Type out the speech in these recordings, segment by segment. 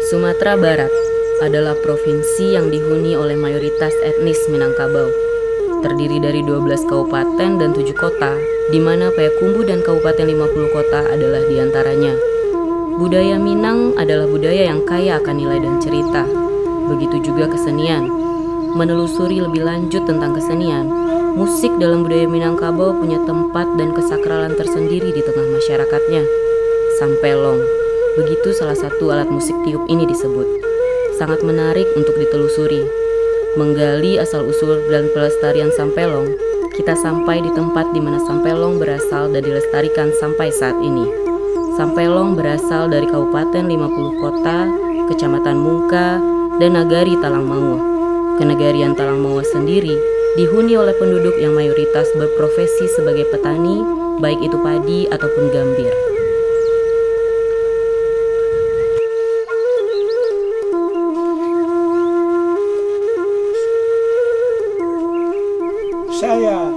Sumatera Barat adalah provinsi yang dihuni oleh mayoritas etnis Minangkabau. Terdiri dari 12 kabupaten dan 7 kota, di mana Payakumbuh dan Kabupaten 50 kota adalah diantaranya. Budaya Minang adalah budaya yang kaya akan nilai dan cerita. Begitu juga kesenian. Menelusuri lebih lanjut tentang kesenian, musik dalam budaya Minangkabau punya tempat dan kesakralan tersendiri di tengah masyarakatnya. Sampelong, begitu salah satu alat musik tiup ini disebut. Sangat menarik untuk ditelusuri. Menggali asal-usul dan pelestarian sampelong, kita sampai di tempat di mana sampelong berasal dan dilestarikan sampai saat ini. Sampelong berasal dari Kabupaten 50 Kota, Kecamatan Mungka, dan Nagari Talangmawa. Kenegarian Talangmawa sendiri dihuni oleh penduduk yang mayoritas berprofesi sebagai petani, baik itu padi ataupun gambir. Saya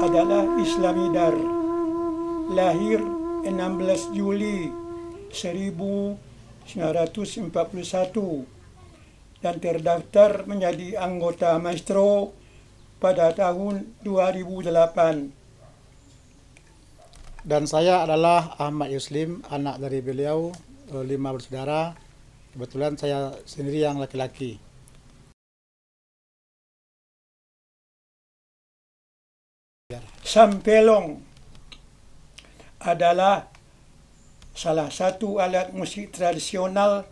adalah Islamidar, lahir 16 Juli 1941 dan terdaftar menjadi anggota Maestro pada tahun 2008. Dan saya adalah Ahmad Yuslim, anak dari beliau, 5 bersaudara. Kebetulan saya sendiri yang laki-laki. Sampelong adalah salah satu alat musik tradisional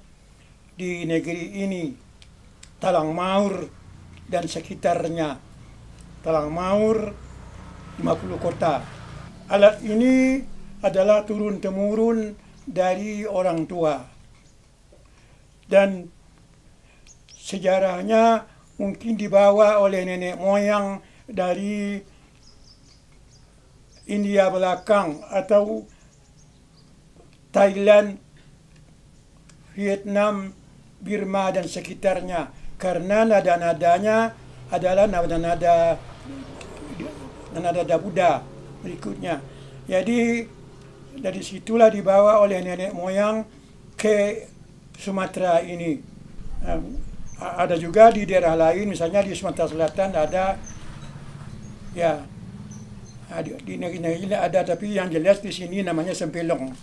di negeri ini, Talangmaur dan sekitarnya. Talangmaur 50 kota. Alat ini adalah turun-temurun dari orang tua. Dan sejarahnya mungkin dibawa oleh nenek moyang dari India belakang atau Thailand, Vietnam, Burma dan sekitarnya, karena nada-nadanya adalah nada-nada Buddha berikutnya. Jadi dari situlah dibawa oleh nenek moyang ke Sumatera ini. Ada juga di daerah lain, misalnya di Sumatera Selatan ada, ya. Di negeri-negeri ini ada, tapi yang jelas di sini namanya Sampelong.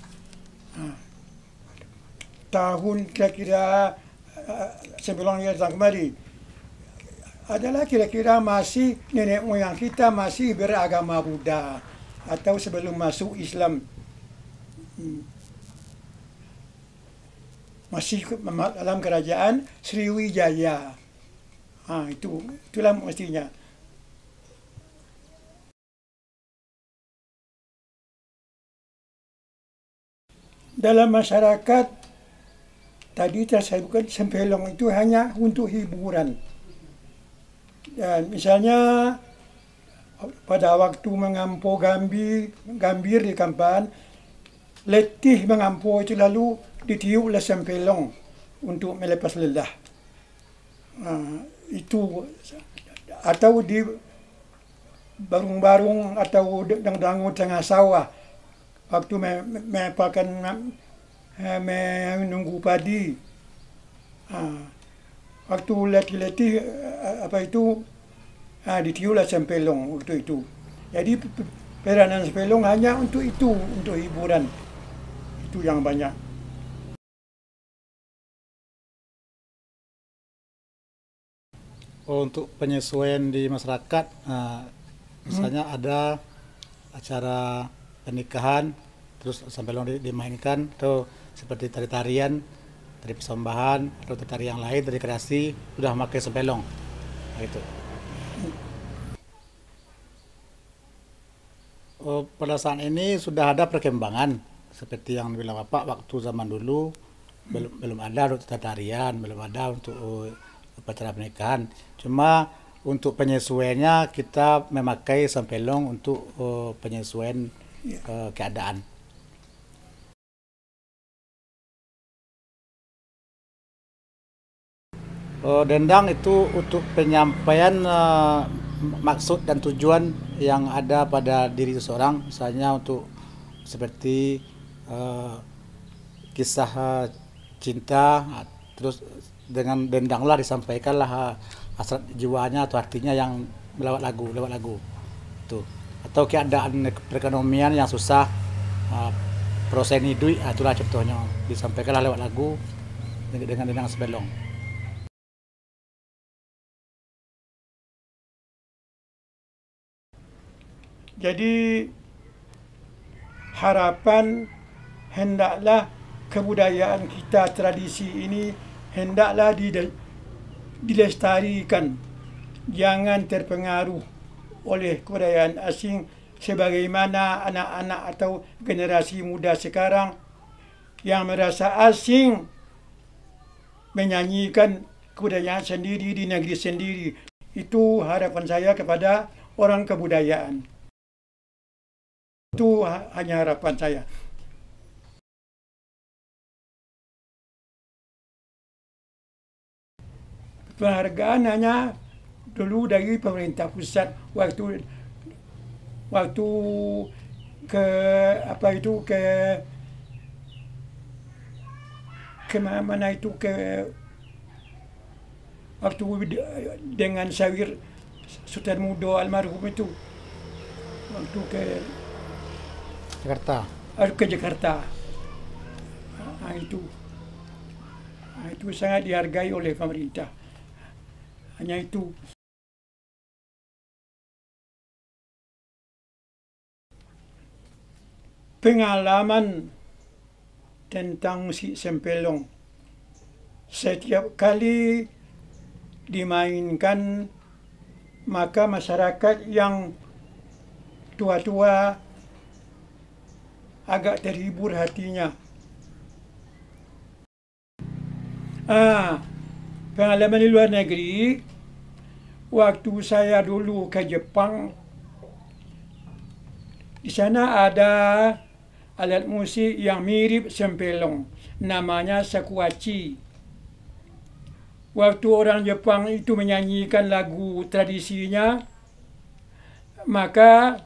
Tahun kira-kira Sampelong yang datang kemari adalah kira-kira masih nenek moyang kita masih beragama Buddha atau sebelum masuk Islam. Masih dalam kerajaan Sriwijaya. Itulah mestinya. Dalam masyarakat, tadi saya sebutkan Sampelong itu hanya untuk hiburan. Dan misalnya pada waktu mengampu gambir di Kampan, letih mengampu itu lalu ditiup oleh Sampelong untuk melepas lelah. Itu atau di barung-barung atau dangun tengah sawah. Waktu menunggu padi, waktu letih-letih ditiuplah Sampelong waktu itu. Jadi peranan Sampelong hanya untuk itu, untuk hiburan. Itu yang banyak. Untuk penyesuaian di masyarakat, misalnya ada acara pernikahan, terus Sampelong dimainkan, atau seperti tari-tarian, tari persembahan, atau tari yang lain, tari kreasi, sudah memakai Sampelong. Gitu. Pada saat ini sudah ada perkembangan, seperti yang dibilang Bapak, waktu zaman dulu belum ada untuk tarian, belum ada untuk upacara pernikahan. Cuma untuk penyesuaiannya kita memakai Sampelong untuk penyesuaian keadaan. Dendang itu untuk penyampaian maksud dan tujuan yang ada pada diri seseorang, misalnya untuk seperti kisah cinta, terus dengan dendanglah disampaikanlah hasrat jiwanya atau artinya yang lewat lagu tuh. Atau keadaan perekonomian yang susah, proseni duit, itulah contohnya disampaikanlah lewat lagu dengan dendang Sembelong. Jadi harapan hendaklah kebudayaan kita, tradisi ini hendaklah dilestarikan, jangan terpengaruh oleh kebudayaan asing sebagaimana anak-anak atau generasi muda sekarang yang merasa asing menyanyikan kebudayaan sendiri di negeri sendiri. Itu harapan saya kepada orang kebudayaan. Itu hanya harapan saya. Penghargaan hanya dulu dari pemerintah pusat waktu waktu dengan Sawir Sultan Mudo almarhum itu, waktu ke Jakarta. Itu sangat dihargai oleh pemerintah. Hanya itu. Pengalaman tentang musik Sempelong, setiap kali dimainkan maka masyarakat yang tua-tua agak terhibur hatinya. Pengalaman di luar negeri, waktu saya dulu ke Jepang, di sana ada alat musik yang mirip Sempelong, namanya shakuhachi. Waktu orang Jepang itu menyanyikan lagu tradisinya, maka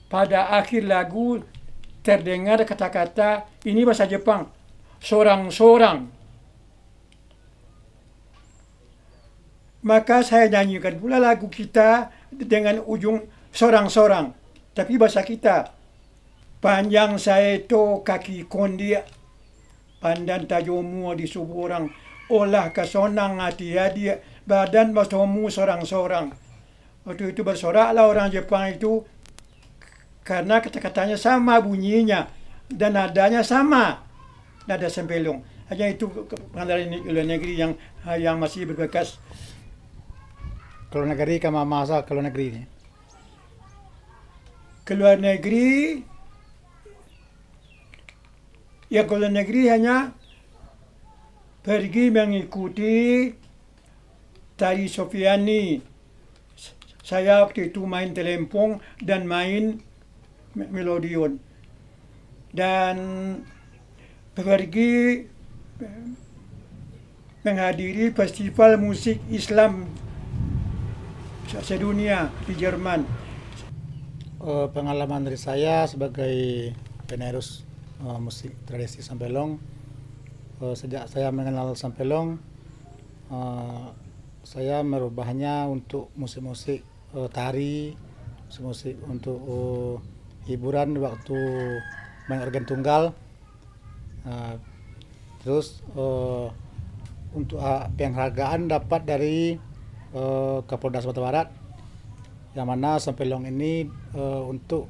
pada akhir lagu terdengar kata-kata, ini bahasa Jepang, sorang-sorang. Maka saya nyanyikan pula lagu kita dengan ujung sorang-sorang, tapi bahasa kita. Panjang saya itu kaki kondi, pandan tajomu di suburang, olah kasonang hati-hati, badan basomu sorang-sorang. Waktu itu bersoraklah orang Jepang itu, karena kata-katanya sama bunyinya dan nadanya sama, nada Sempelong. Hanya itu pengalaman luar negeri yang masih berbekas. Kalau negeri kama masa kalau negeri ini? Keluar negeri, ya kalau negeri hanya pergi mengikuti tari Sofiani. Saya waktu itu main telempong dan main melodion. Dan pergi menghadiri festival musik Islam sedunia di Jerman. Pengalaman dari saya sebagai penerus musik tradisi Sempelong, sejak saya mengenal Sempelong, saya merubahnya untuk musik-musik tari, musik-musik untuk hiburan waktu main organ tunggal. Terus untuk penghargaan dapat dari Kapolda Sumatera Barat, yang mana Sempelong ini untuk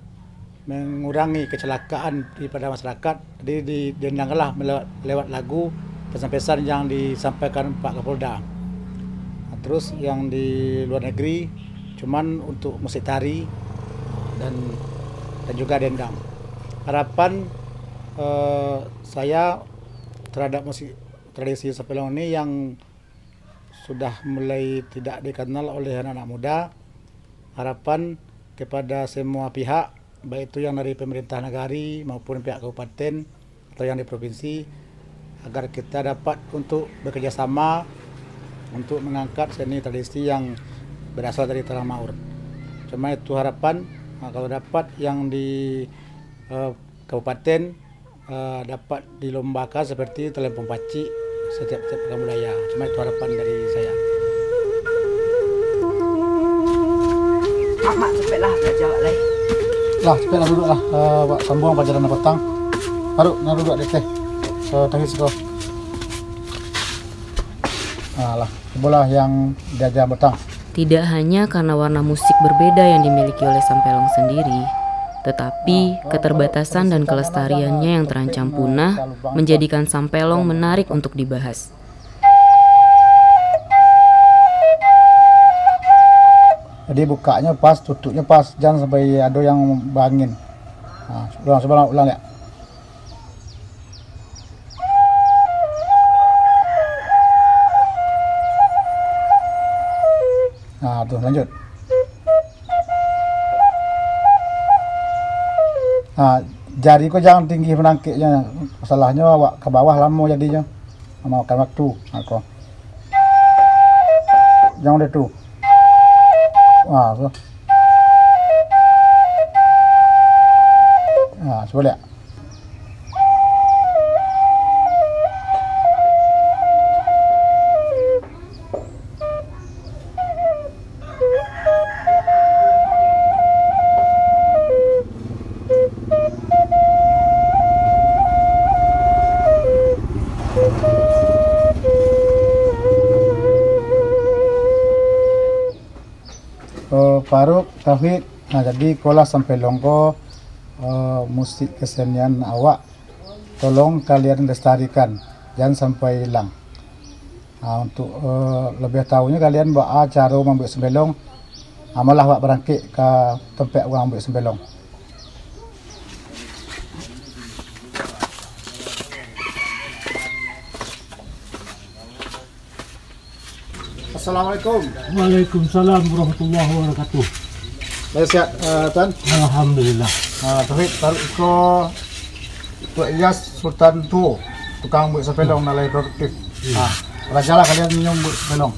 mengurangi kecelakaan daripada masyarakat, jadi didendanglah lewat lagu pesan-pesan yang disampaikan Pak Kapolda. Terus yang di luar negeri cuman untuk musik tari dan juga dendang. Harapan saya terhadap musik tradisi Sempelong ini yang sudah mulai tidak dikenal oleh anak-anak muda, harapan kepada semua pihak, baik itu yang dari pemerintah negari maupun pihak kabupaten atau yang di provinsi, agar kita dapat untuk bekerja sama untuk mengangkat seni tradisi yang berasal dari Tanah Maur. Cuma itu harapan, kalau dapat yang di kabupaten dapat dilombakan seperti telempong paci setiap pekan budaya. Cuma itu harapan dari saya. Mak cepatlah belajar lagi. Lah, cepatlah duduk lah. Sambung pelajaran petang. Baru nak duduk deh teh. Tangis kau. Lah, bola yang diajar petang. Tidak hanya karena warna musik berbeda yang dimiliki oleh Sampelong sendiri, tetapi keterbatasan dan kelestariannya yang terancam punah menjadikan Sampelong menarik untuk dibahas. Jadi bukanya pas, tutupnya pas, jangan sampai ada yang bangin. Ulang ya. Nah, tuh lanjut. Nah, jari kok jangan tinggi menangkiknya. Masalahnya awak ke bawah lama jadinya. Memakan waktu. Aku. Jangan deh tuh. Wah, tuh. Nah, coba lihat. Faruk, Tauhid, nah jadi kolah Sampelong ko musik kesenian awak tolong kalian lestarikan, jangan sampai hilang. Nah, untuk lebih tahunya kalian buat cara membuat Sampelong, malah awak berangkit ke tempat orang membuat Sampelong. Assalamualaikum. Waalaikumsalam warahmatullahi wabarakatuh. Sehat, Tuan? Alhamdulillah. Tauhid, Faruk ko Tua Ilyas Sultan Tuo, tukang buat Sampelong nalai produktif. Belajarlah kalian minum buat Sampelong.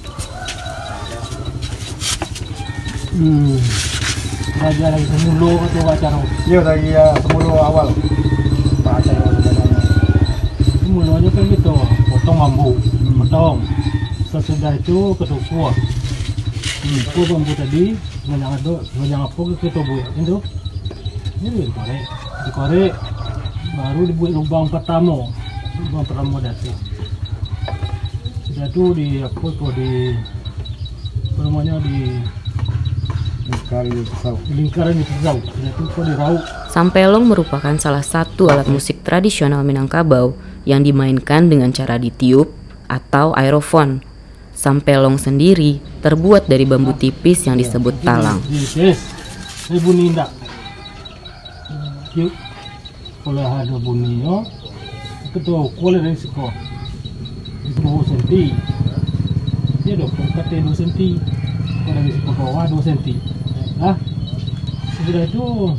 Belajar lagi semula atau acara? Iya, dari semula awal. Acara Sampelong. Semulanya kan gitu, potong bambu, potong. Sesudah itu ketupu. Itu bambu tadi, sebanyak apa kita buat itu. Ini dikorek, baru dibuat lubang pertama datu. Sudah itu di lingkaran itu jauh. Sudah itu dirauk. Sampelong merupakan salah satu alat musik tradisional Minangkabau yang dimainkan dengan cara ditiup atau aerofon. Sampelong sendiri terbuat dari bambu tipis yang disebut talang. Yes, ini bunyi indah. Kalau ada bunyinya, itu kalau dari sekolah, itu 2 senti. Dia dok, kata 2 senti. Kalau dari sekolah bawah 2 senti. Setelah itu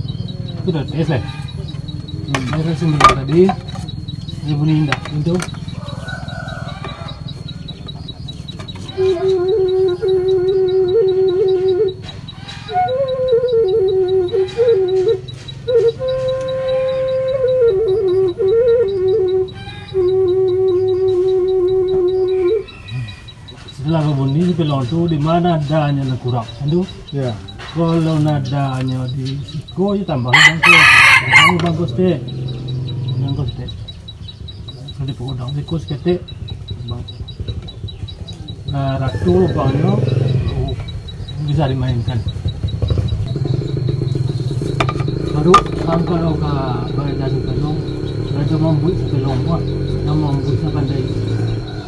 sudah tes lah. Saya sembilan tadi, ini bunyi indah. Itu. Setelah kebunyi pelong tu di mana nadanya nak kurang, aduh. Ya. Kalau nadanya di siko, ya tambah bangkos teh. Kalau di podang siko seketik, ratu lubangnya bisa dimainkan. Baru kalau ke badan pelong, raja membuat pelong buat, yang membuatnya pandai.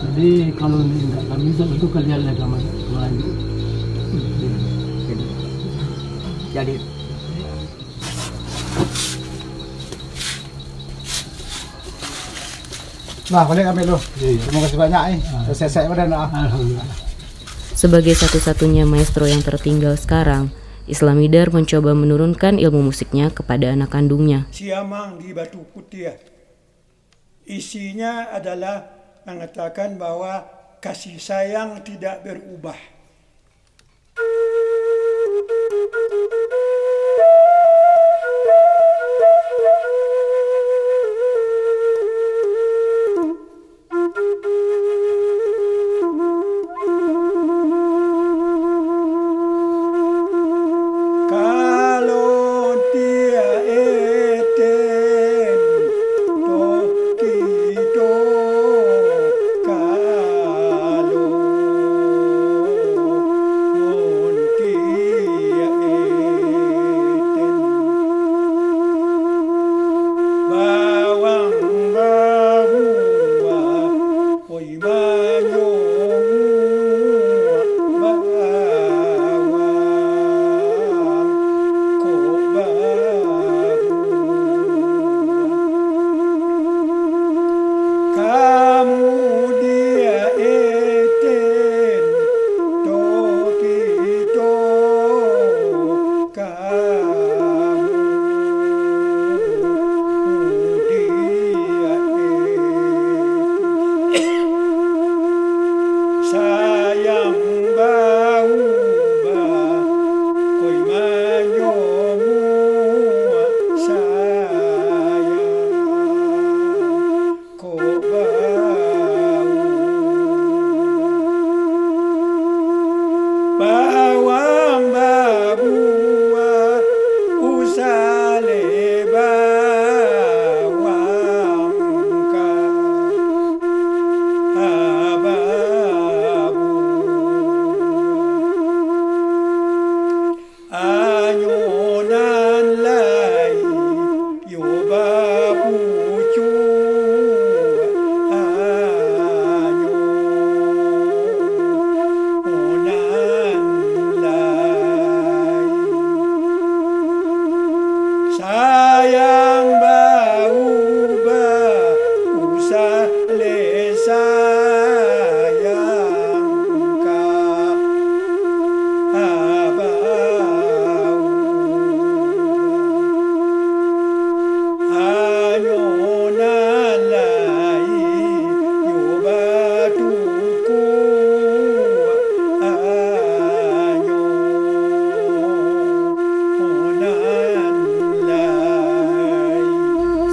Jadi kalau ini tidak bisa itu kalian lagi melanjut. Jadi Nah, balik ambil lu. Terima kasih banyak Saya badan. Alhamdulillah. Sebagai satu-satunya maestro yang tertinggal sekarang, Islamidar mencoba menurunkan ilmu musiknya kepada anak kandungnya. Siamang di Batu Putih. Isinya adalah mengatakan bahwa kasih sayang tidak berubah.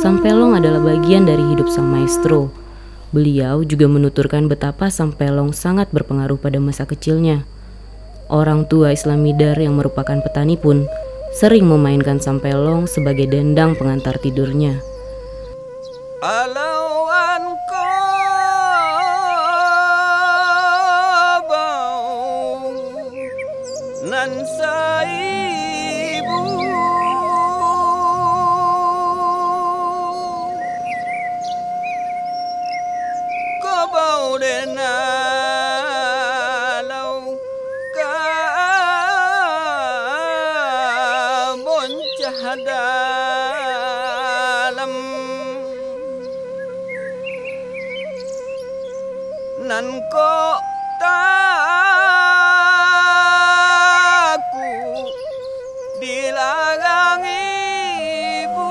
Sampelong adalah bagian dari hidup sang maestro. Beliau juga menuturkan betapa Sampelong sangat berpengaruh pada masa kecilnya. Orang tua Islamidar yang merupakan petani pun sering memainkan Sampelong sebagai dendang pengantar tidurnya. Alauan bau nan saibu ko bau denalau ka boncah dalam nan ko taku dilarang ibu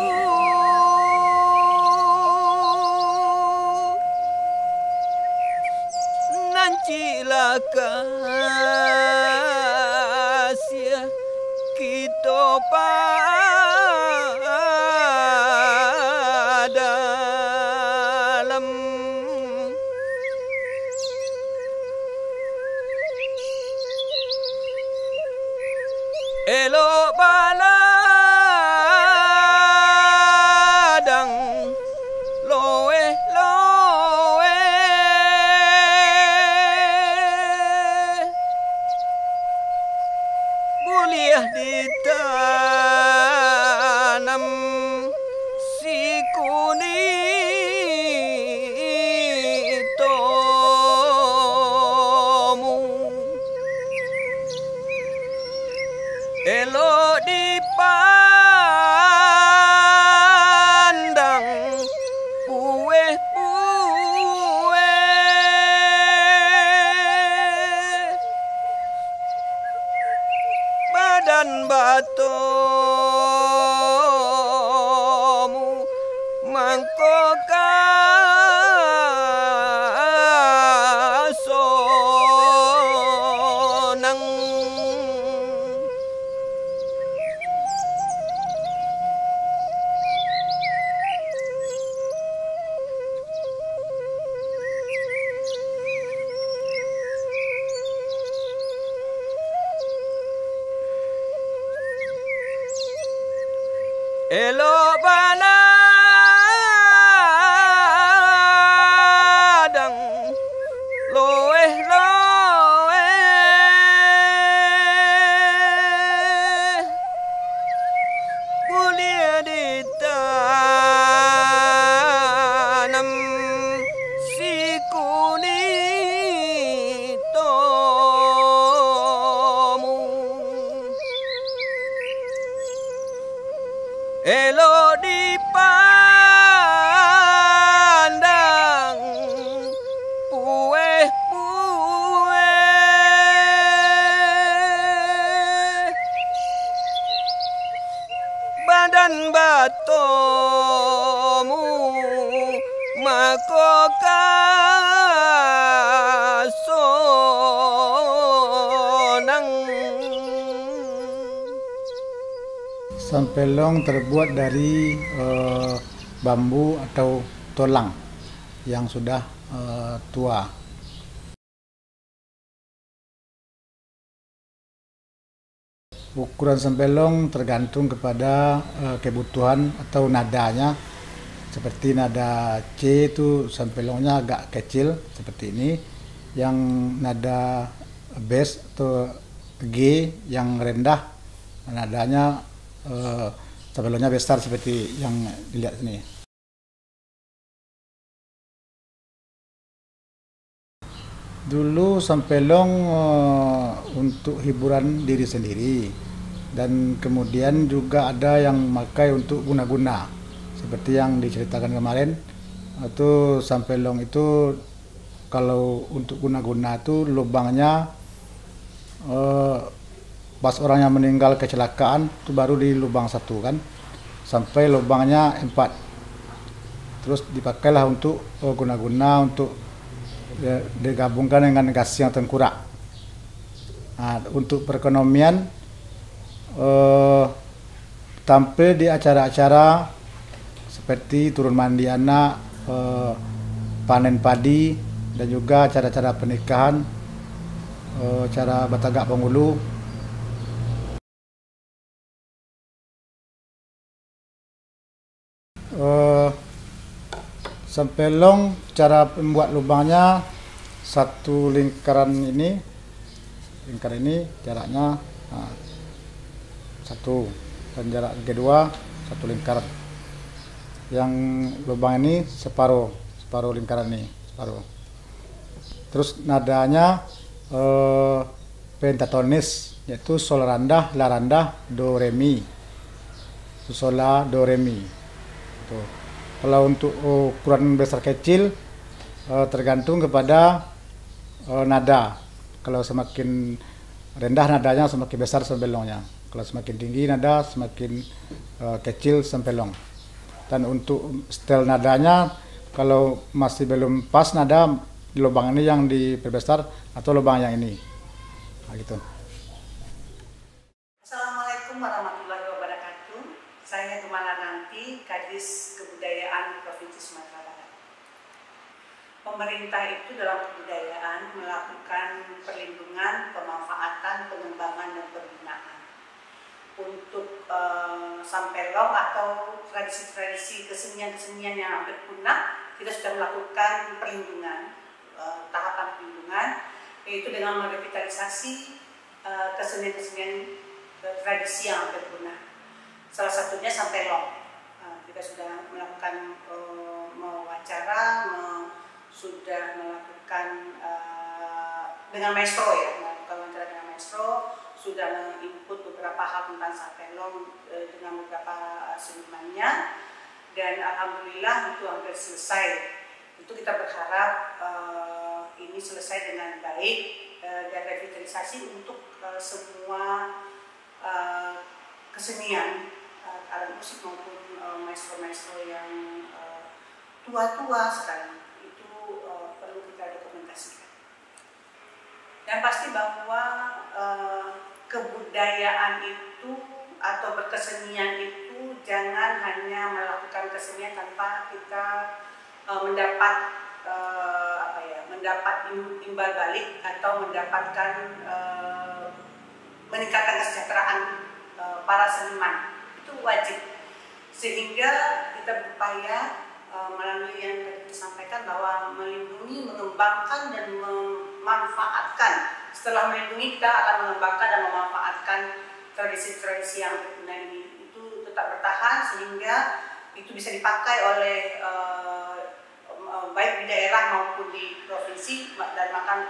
nan cilaka sia kita padalam elo baladang loe buliah ditanam si kuning tomu elo dipandang pueh-pueh badan batomu mangko kasonang elo baladang loe kuliah ditanam si kuning tomu elo dipandang pueh-pueh badan batomu mako kasonang. Sampelong terbuat dari bambu atau tolang yang sudah tua. Ukuran sampelong tergantung kepada kebutuhan atau nadanya. Seperti nada C itu sampelongnya agak kecil seperti ini. Yang nada bass atau G yang rendah nadanya sampelongnya besar seperti yang dilihat ini. Dulu sampelong untuk hiburan diri sendiri, dan kemudian juga ada yang memakai untuk guna-guna seperti yang diceritakan kemarin. Itu sampelong itu kalau untuk guna-guna itu lubangnya pas orang yang meninggal kecelakaan itu baru di lubang 1 kan, sampai lubangnya 4, terus dipakailah untuk guna-guna untuk digabungkan dengan gas yang tengkorak. Nah, untuk perekonomian tampil di acara-acara seperti turun mandi anak, panen padi, dan juga cara-cara pernikahan, cara batagak penghulu. Sampelong, cara membuat lubangnya satu lingkaran ini jaraknya satu, dan jarak kedua satu lingkaran. Yang lubang ini separuh lingkaran ini separuh. Terus nadanya pentatonis, yaitu sol rendah, la rendah, do re mi, sol la do re mi. Tuh. Kalau untuk ukuran besar kecil tergantung kepada nada. Kalau semakin rendah nadanya, semakin besar sempelongnya. Kalau semakin tinggi nada, semakin kecil sempelong. Dan untuk setel nadanya, kalau masih belum pas nada, lubang ini yang diperbesar atau lubang yang ini. Nah, gitu. Assalamualaikum warahmatullahi wabarakatuh. Saya Gemala Nanti, Kadis Kebudayaan Provinsi Sumatera Barat. Pemerintah itu dalam kebudayaan melakukan perlindungan, pemanfaatan, pengembangan, dan pembinaan. Untuk sampelong atau tradisi-tradisi kesenian-kesenian yang hampir punah, kita sudah melakukan perlindungan, tahapan perlindungan, yaitu dengan merevitalisasi kesenian-kesenian tradisi yang hampir punah. Salah satunya sampelong. Kita sudah melakukan mewawancara, sudah melakukan dengan maestro ya, melakukan wawancara dengan maestro, sudah menginput beberapa hal tentang sampelong dengan beberapa senimannya, dan alhamdulillah itu hampir selesai. Itu kita berharap ini selesai dengan baik dan revitalisasi untuk semua kesenian, alat musik maupun maestro-maestro yang tua-tua sekali. Itu perlu kita dokumentasikan. Dan pasti bahwa kebudayaan itu atau berkesenian itu jangan hanya melakukan kesenian tanpa kita mendapat imbal balik atau mendapatkan meningkatkan kesejahteraan para seniman. Itu wajib, sehingga kita berupaya melalui yang tadi disampaikan bahwa melindungi, mengembangkan, dan memanfaatkan. Setelah melindungi, kita akan mengembangkan dan memanfaatkan tradisi-tradisi yang berguna ini. Itu tetap bertahan sehingga itu bisa dipakai oleh baik di daerah maupun di provinsi, dan bahkan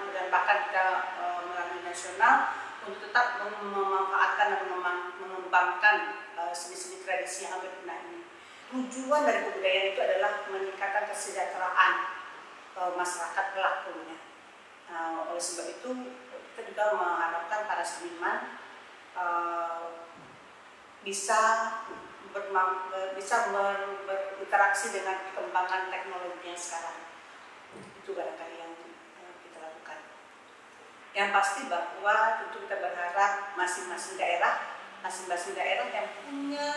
kita melalui nasional untuk tetap memanfaatkan dan mengembangkan seni-seni tradisi yang hampir punah ini. Tujuan dari kebudayaan itu adalah meningkatkan kesejahteraan masyarakat pelakunya. Oleh sebab itu kita juga mengharapkan para seniman bisa berinteraksi dengan perkembangan teknologi yang sekarang. Itu barangkali yang kita lakukan. Yang pasti bahwa tentu kita berharap masing-masing daerah yang punya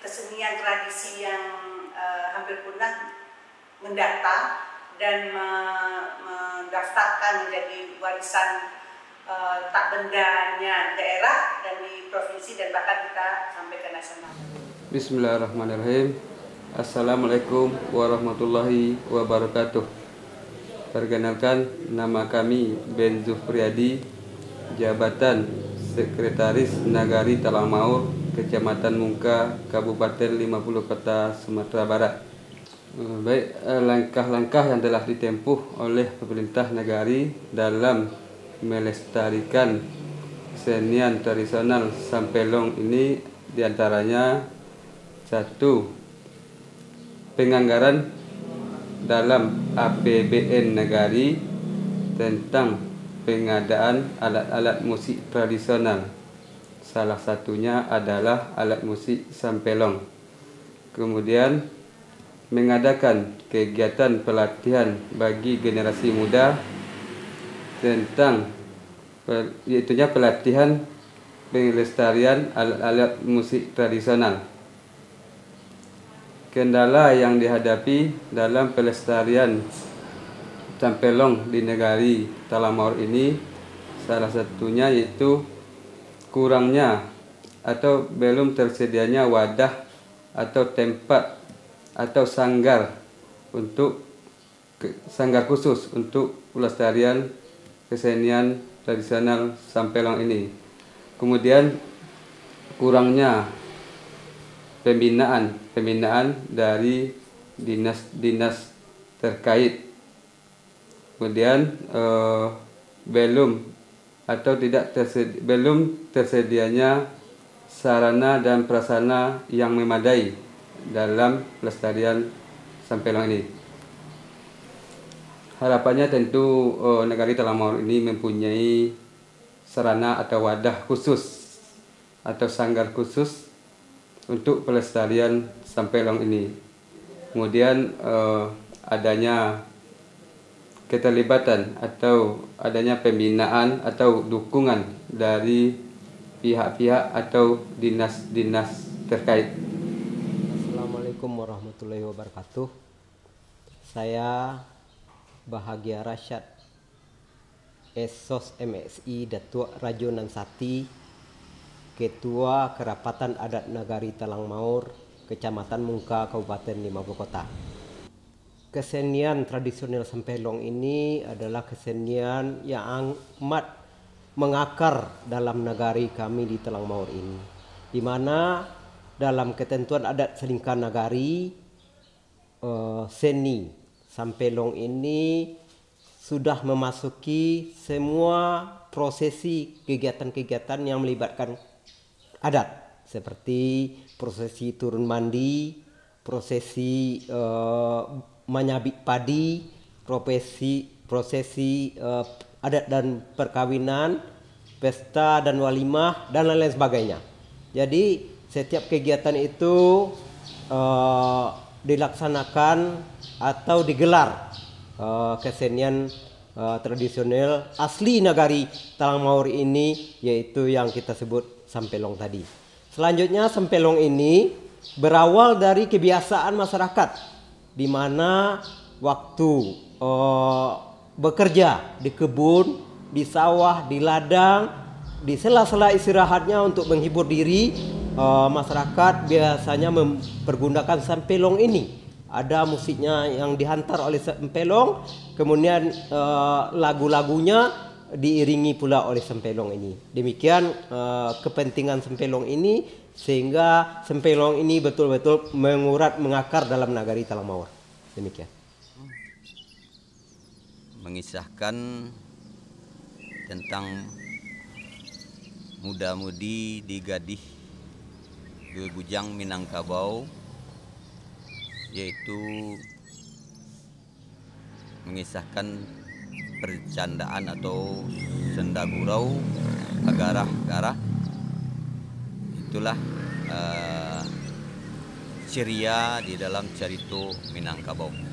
kesenian tradisi yang hampir punah mendata dan mendaftarkan menjadi warisan tak bendanya daerah dan di provinsi, dan bahkan kita sampai ke nasional. Bismillahirrahmanirrahim. Assalamualaikum warahmatullahi wabarakatuh. Perkenalkan, nama kami Ben Zufriyadi, jabatan Sekretaris Nagari Talamaur, Kecamatan Mungka, Kabupaten 50 Kota, Sumatera Barat. Baik, langkah-langkah yang telah ditempuh oleh pemerintah Nagari dalam melestarikan kesenian tradisional sampelong ini diantaranya: 1. Penganggaran dalam APBN Nagari tentang pengadaan alat-alat musik tradisional. Salah satunya adalah alat musik sampelong. Kemudian mengadakan kegiatan pelatihan bagi generasi muda tentang yaitunya pelatihan pelestarian alat-alat musik tradisional. kendala yang dihadapi dalam pelestarian Sampelong di negari Talamaur ini salah satunya yaitu kurangnya atau belum tersedianya wadah atau tempat atau sanggar khusus untuk pelestarian kesenian tradisional Sampelong ini. Kemudian kurangnya pembinaan dari dinas terkait. Kemudian belum tersedianya sarana dan prasarana yang memadai dalam pelestarian Sampelong ini. Harapannya tentu negari Talamaur ini mempunyai sarana atau wadah khusus atau sanggar khusus untuk pelestarian Sampelong ini. Kemudian adanya keterlibatan atau adanya pembinaan atau dukungan dari pihak-pihak atau dinas-dinas terkait. Assalamualaikum warahmatullahi wabarakatuh. Saya Bahagia Rasyad, Esos MSI Datuk Rajo Nansati, Ketua Kerapatan Adat Nagari Talangmaur, Kecamatan Mungka, Kabupaten 50 Kota. Kesenian tradisional Sampelong ini adalah kesenian yang amat mengakar dalam nagari kami di Talangmaur ini, di mana dalam ketentuan adat selingkar nagari, seni Sampelong ini sudah memasuki semua prosesi kegiatan-kegiatan yang melibatkan adat, seperti prosesi turun mandi, prosesi menyabit padi, prosesi adat dan perkawinan, pesta dan walimah, dan lain-lain sebagainya. Jadi setiap kegiatan itu dilaksanakan atau digelar kesenian tradisional asli nagari Talangmaur ini, yaitu yang kita sebut Sampelong tadi. Selanjutnya Sampelong ini berawal dari kebiasaan masyarakat, di mana waktu bekerja di kebun, di sawah, di ladang, di sela-sela istirahatnya untuk menghibur diri, masyarakat biasanya mempergunakan Sampelong ini. Ada musiknya yang dihantar oleh Sampelong, kemudian lagu-lagunya diiringi pula oleh Sampelong ini. Demikian kepentingan Sampelong ini, sehingga Sampelong ini betul-betul mengurat, mengakar dalam nagari Talangmaur. Demikian. Mengisahkan tentang muda-mudi di Gadih Dua Bujang Minangkabau, yaitu mengisahkan percandaan atau senda gurau agarah-garah. Itulah ceria di dalam cerita Minangkabau.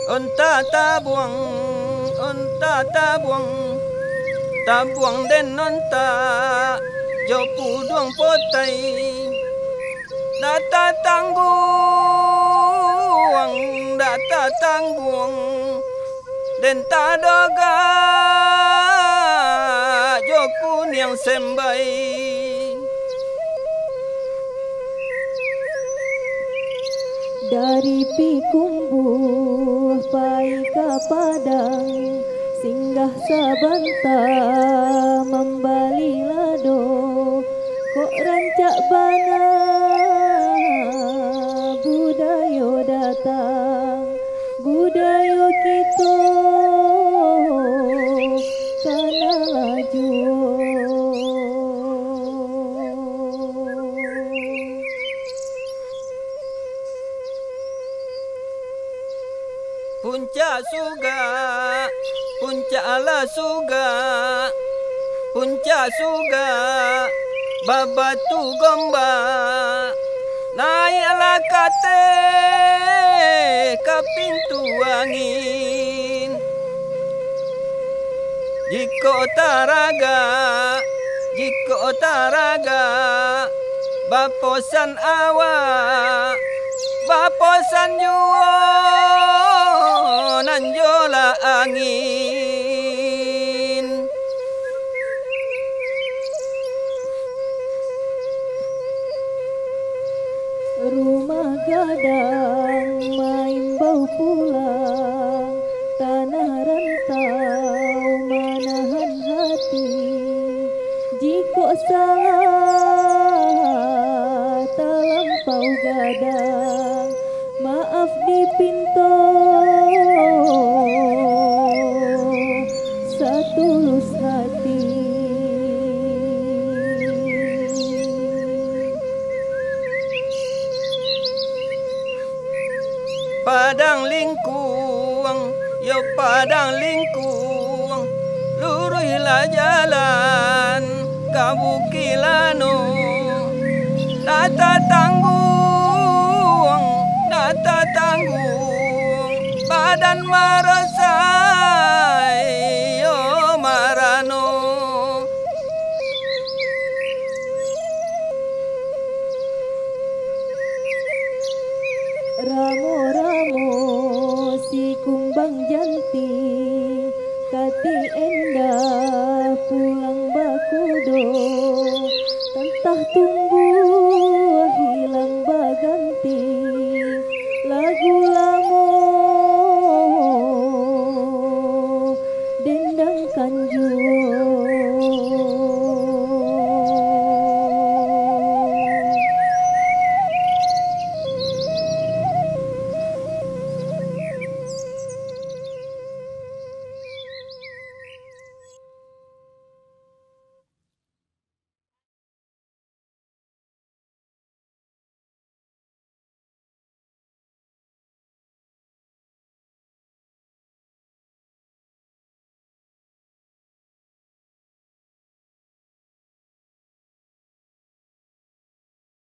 Onta tabuang den onta jopu duang potai data tangguang den tadoga joku niang sembai. Dari Pikumbuh pai ke Padang, singgah sabanta membali lado, kok rancak bana budayo datang, budayo kita kana laju. puncak surga, puncak ala surga, puncak surga, babatu gombak, naiklah kate ke pintu angin. Jika taraga, baposan awak, baposan juo nanjola angin. Rumah gadang main bau pulang, tanah rantau manahan hati. Jika salah terlampau gadang, maaf dipinto satulus hati. Padang lingkung, yo padang lingkung, luruhilah jalan kabukilano. Data tanggung, badan marasai yo marano. Ramo-ramo si kumbang janti, kati endah pulang bakudo, tantah tung